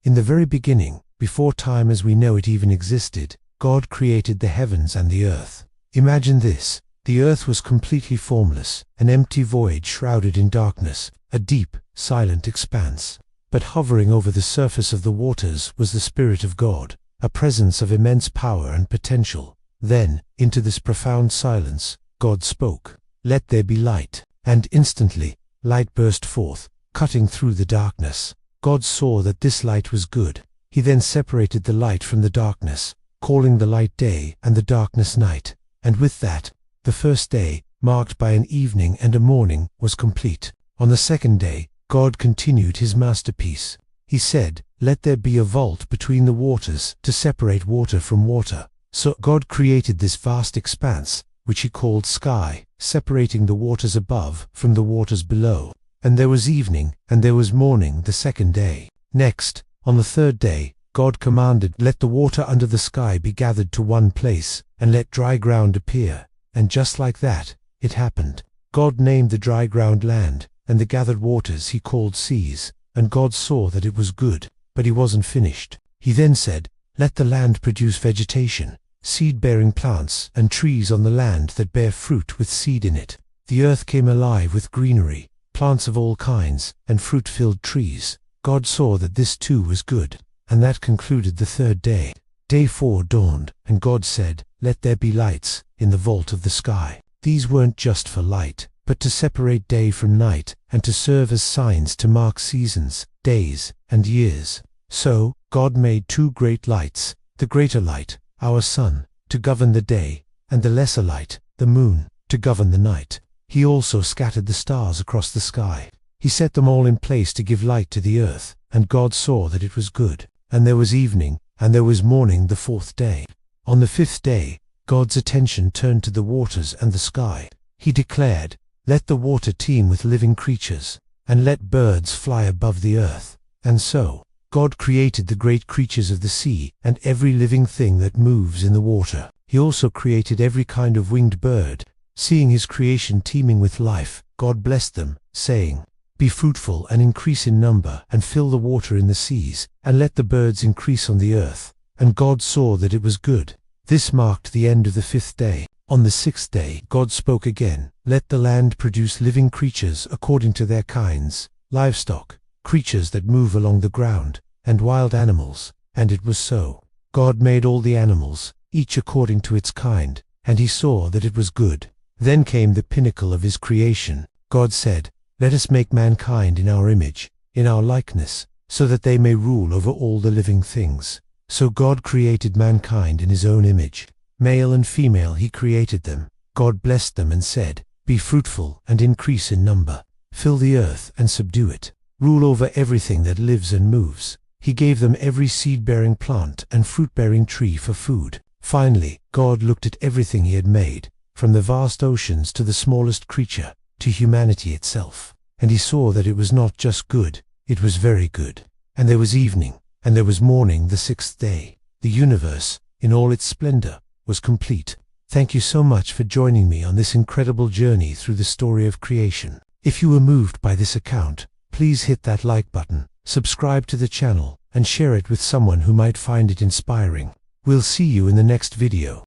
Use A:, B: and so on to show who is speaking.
A: In the very beginning, before time as we know it even existed, God created the heavens and the earth. Imagine this. The earth was completely formless, an empty void shrouded in darkness, a deep, silent expanse. But hovering over the surface of the waters was the Spirit of God, a presence of immense power and potential. Then, into this profound silence, God spoke, "Let there be light." And instantly, light burst forth, cutting through the darkness. God saw that this light was good. He then separated the light from the darkness, calling the light day and the darkness night. And with that, the first day, marked by an evening and a morning, was complete. On the second day, God continued his masterpiece. He said, "Let there be a vault between the waters to separate water from water." So God created this vast expanse, which he called sky, separating the waters above from the waters below. And there was evening, and there was morning the second day. Next, on the third day, God commanded, "Let the water under the sky be gathered to one place, and let dry ground appear." And just like that, it happened. God named the dry ground land, and the gathered waters he called seas. And God saw that it was good, but he wasn't finished. He then said, "Let the land produce vegetation, seed-bearing plants, and trees on the land that bear fruit with seed in it." The earth came alive with greenery, plants of all kinds, and fruit-filled trees. God saw that this too was good. And that concluded the third day. Day 4 dawned, and God said, "Let there be lights in the vault of the sky." These weren't just for light, but to separate day from night, and to serve as signs to mark seasons, days, and years. So, God made 2 great lights, the greater light, our sun, to govern the day, and the lesser light, the moon, to govern the night. He also scattered the stars across the sky. He set them all in place to give light to the earth, and God saw that it was good. And there was evening, and there was morning the 4th day. On the 5th day, God's attention turned to the waters and the sky. He declared, "Let the water teem with living creatures, and let birds fly above the earth." And so, God created the great creatures of the sea and every living thing that moves in the water. He also created every kind of winged bird. Seeing his creation teeming with life, God blessed them, saying, "Be fruitful and increase in number, and fill the water in the seas, and let the birds increase on the earth." And God saw that it was good. This marked the end of the 5th day. On the 6th day, God spoke again, "Let the land produce living creatures according to their kinds, livestock, creatures that move along the ground, and wild animals." And it was so. God made all the animals, each according to its kind, and he saw that it was good. Then came the pinnacle of his creation. God said, "Let us make mankind in our image, in our likeness, so that they may rule over all the living things." So God created mankind in his own image. Male and female he created them. God blessed them and said, "Be fruitful and increase in number. Fill the earth and subdue it. Rule over everything that lives and moves." He gave them every seed-bearing plant and fruit-bearing tree for food. Finally, God looked at everything he had made, from the vast oceans to the smallest creature, to humanity itself. And he saw that it was not just good, it was very good. And there was evening, and there was morning the 6th day. The universe, in all its splendor, was complete. Thank you so much for joining me on this incredible journey through the story of creation. If you were moved by this account, please hit that like button, subscribe to the channel, and share it with someone who might find it inspiring. We'll see you in the next video.